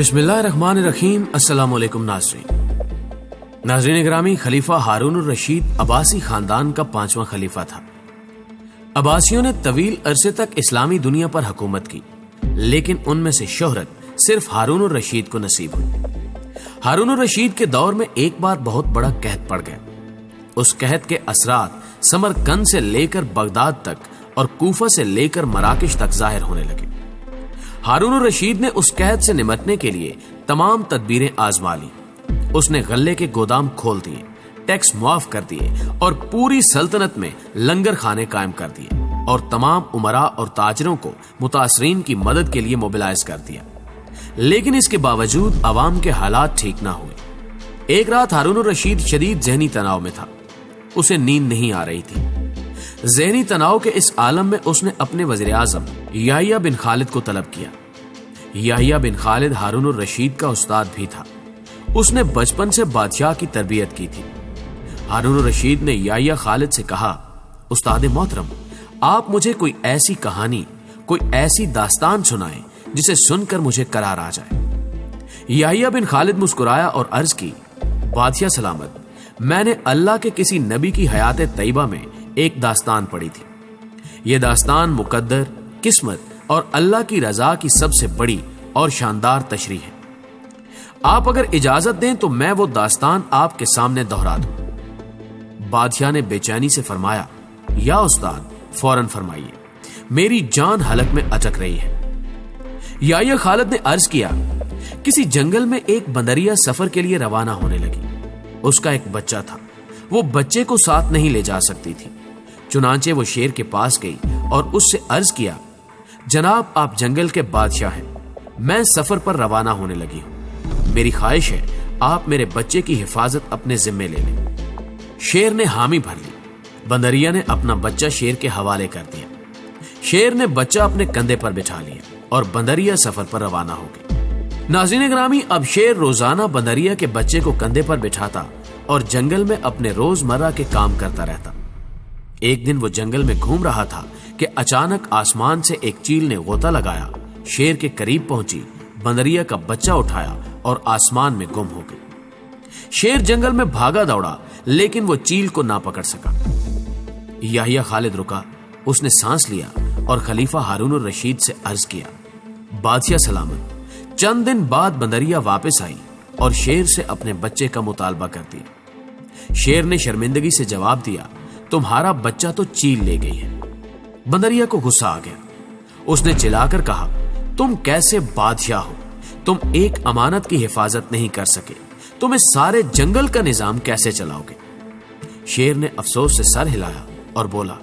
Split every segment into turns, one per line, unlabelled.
بسم اللہ الرحمن الرحیم۔ السلام علیکم ناظرین گرامی، خلیفہ ہارون الرشید عباسی خاندان کا 5واں خلیفہ تھا۔ عباسیوں نے طویل عرصے تک اسلامی دنیا پر حکومت کی، لیکن ان میں سے شہرت صرف ہارون الرشید کو نصیب ہوئی۔ ہارون الرشید کے دور میں ایک بار بہت بڑا قحط پڑ گیا۔ اس قحط کے اثرات سمرقند سے لے کر بغداد تک اور کوفہ سے لے کر مراکش تک ظاہر ہونے لگے۔ ہارون الرشید نے اس قحط سے نمٹنے کے لیے تمام تدبیریں آزما لی۔ اس نے غلے کے گودام کھول دیے، ٹیکس معاف کر دیے اور پوری سلطنت میں لنگر خانے قائم کر دیے اور تمام امراء اور تاجروں کو متاثرین کی مدد کے لیے موبلائز کر دیا۔ لیکن اس کے باوجود عوام کے حالات ٹھیک نہ ہوئے۔ ایک رات ہارون الرشید شدید ذہنی تناؤ میں تھا۔ اسے نیند نہیں آ رہی تھی۔ ذہنی تناؤ کے اس عالم میں اس نے اپنے وزیر اعظم یحییٰ بن خالد کو طلب کیا۔ یحییٰ بن خالد ہارون الرشید کا استاد بھی تھا۔ اس نے بچپن سے بادشاہ کی تربیت کی تھی۔ ہارون الرشید نے یحییٰ خالد سے کہا، استاد محترم، آپ مجھے کوئی ایسی کہانی، کوئی ایسی داستان سنائیں جسے سن کر مجھے قرار آ جائے۔ یحییٰ بن خالد مسکرایا اور عرض کی، بادشاہ سلامت، میں نے اللہ کے کسی نبی کی حیات طیبہ میں ایک داستان پڑھی تھی۔ یہ داستان مقدر، قسمت اور اللہ کی رضا کی سب سے بڑی اور شاندار تشریح ہے۔ آپ اگر اجازت دیں تو میں وہ داستان آپ کے سامنے دہرا دوں۔ بادشاہ نے بے چینی سے فرمایا، یا استاد، فوراً فرمائیے، میری جان حلق میں اچک رہی ہے۔ یحییٰ خالد نے عرض کیا، کسی جنگل میں ایک بندریا سفر کے لیے روانہ ہونے لگی۔ اس کا ایک بچہ تھا۔ وہ بچے کو ساتھ نہیں لے جا سکتی تھی، چنانچہ وہ شیر کے پاس گئی اور اس سے عرض کیا، جناب آپ جنگل کے بادشاہ ہیں، میں سفر پر روانہ ہونے لگی ہوں، میری خواہش ہے آپ میرے بچے کی حفاظت اپنے ذمے لے لیں۔ شیر نے حامی بھر لی۔ بندریا نے اپنا بچہ شیر کے حوالے کر دیا۔ شیر نے بچہ اپنے کندھے پر بٹھا لیا اور بندریا سفر پر روانہ ہو گئی۔ ناظرین گرامی، اب شیر روزانہ بندریا کے بچے کو کندھے پر بٹھاتا اور جنگل میں اپنے روزمرہ کے کام کرتا رہتا۔ ایک دن وہ جنگل میں گھوم رہا تھا کہ اچانک آسمان سے ایک چیل نے غوطہ لگایا، شیر کے قریب پہنچی، بندریا کا بچہ اٹھایا اور آسمان میں گم ہو گئی۔ شیر جنگل میں بھاگا دوڑا، لیکن وہ چیل کو نہ پکڑ سکا۔ یحییٰ خالد رکا، اس نے سانس لیا اور خلیفہ ہارون الرشید سے عرض کیا، بادشاہ سلامت۔ چند دن بعد بندریا واپس آئی اور شیر سے اپنے بچے کا مطالبہ کر دیا۔ شیر نے شرمندگی سے جواب دیا، تمہارا بچہ تو چیل لے گئی ہے۔ بندریا کو غصہ آ گیا۔ اس نے چلا کر کہا، تم کیسے بادشاہ ہو؟ تم ایک امانت کی حفاظت نہیں کر سکے، تم اس سارے جنگل کا نظام کیسے چلاؤ گے؟ شیر نے افسوس سے سر ہلایا اور بولا،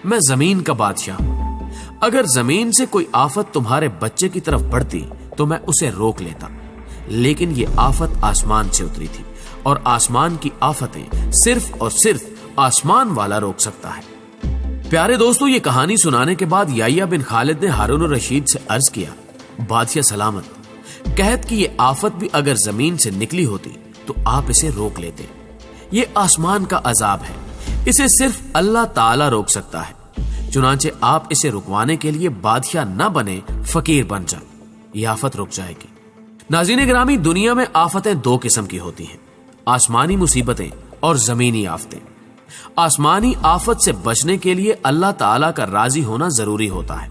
میں زمین کا بادشاہ ہوں، اگر زمین سے کوئی آفت تمہارے بچے کی طرف بڑھتی تو میں اسے روک لیتا، لیکن یہ آفت آسمان سے اتری تھی اور آسمان کی آفتیں صرف اور صرف آسمان والا روک سکتا ہے۔ پیارے دوستو، یہ کہانی سنانے کے بعد یحییٰ بن خالد نے ہارون الرشید سے عرض کیا، بادشاہ سلامت، قحط کی یہ آفت بھی اگر زمین سے نکلی ہوتی تو آپ اسے روک لیتے۔ یہ آسمان کا عذاب ہے، اسے صرف اللہ تعالی روک سکتا ہے، چنانچہ آپ اسے رکوانے کے لیے بادشاہ نہ بنے، فقیر بن جائیں، یہ آفت رک جائے گی۔ ناظرین گرامی، دنیا میں آفتیں دو قسم کی ہوتی ہیں، آسمانی مصیبتیں اور زمینی آفتیں۔ آسمانی آفت سے بچنے کے لیے اللہ تعالیٰ کا راضی ہونا ضروری ہوتا ہے،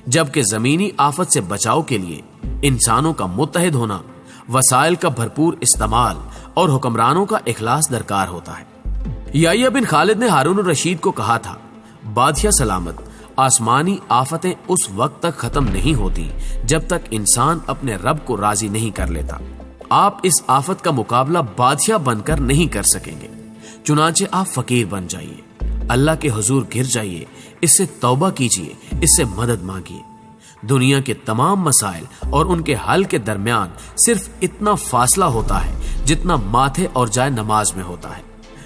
جبکہ زمینی آفت سے بچاؤ کے لیے انسانوں کا متحد ہونا، وسائل کا بھرپور استعمال اور حکمرانوں کا اخلاص درکار ہوتا ہے۔ یحییٰ بن خالد نے ہارون الرشید کو کہا تھا، بادشاہ سلامت، آسمانی آفتیں اس وقت تک ختم نہیں ہوتی جب تک انسان اپنے رب کو راضی نہیں کر لیتا۔ آپ اس آفت کا مقابلہ بادشاہ بن کر نہیں کر سکیں گے، چنانچہ آپ فقیر بن جائیے، اللہ کے حضور گر جائیے، اس سے توبہ کیجیے، اس سے مدد مانگیے۔ دنیا کے تمام مسائل اور ان کے حل کے درمیان صرف اتنا فاصلہ ہوتا ہے جتنا ماتھے اور جائے نماز میں ہوتا ہے،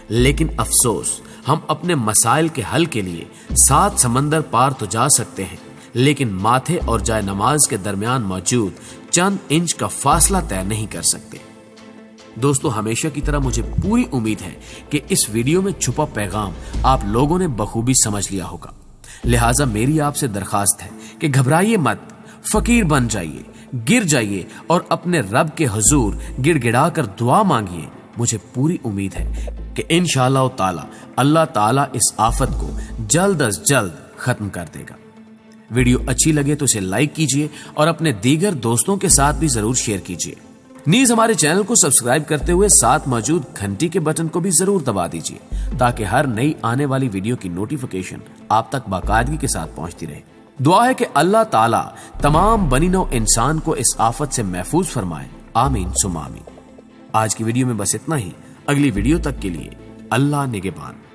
لیکن افسوس، ہم اپنے مسائل کے حل کے لیے 7 سمندر پار تو جا سکتے ہیں، لیکن ماتھے اور جائے نماز کے درمیان موجود چند انچ کا فاصلہ طے نہیں کر سکتے۔ دوستو، ہمیشہ کی طرح مجھے پوری امید ہے کہ اس ویڈیو میں چھپا پیغام آپ لوگوں نے بخوبی سمجھ لیا ہوگا، لہٰذا میری آپ سے درخواست ہے کہ گھبرائیے مت، فقیر بن جائیے، گر جائیے اور اپنے رب کے حضور گڑ گڑا کر دعا مانگیے. مجھے پوری امید ہے کہ انشاءاللہ تعالی اللہ تعالی اس آفت کو جلد از جلد ختم کر دے گا. ویڈیو اچھی لگے تو اسے لائک کیجئے اور اپنے دیگر دوستوں کے ساتھ بھی ضرور شیئر کیجئے. نیز ہمارے چینل کو سبسکرائب کرتے ہوئے ساتھ موجود گھنٹی کے بٹن کو بھی ضرور دبا دیجئے تاکہ ہر نئی آنے والی ویڈیو کی نوٹیفیکیشن آپ تک باقاعدگی کے ساتھ پہنچتی رہے. دعا ہے کہ اللہ تعالی تمام بنی نوع انسان کو اس آفت سے محفوظ فرمائے. آمین ثم آمین. آج کی ویڈیو میں بس اتنا ہی. اگلی ویڈیو تک کے لیے اللہ نگہبان.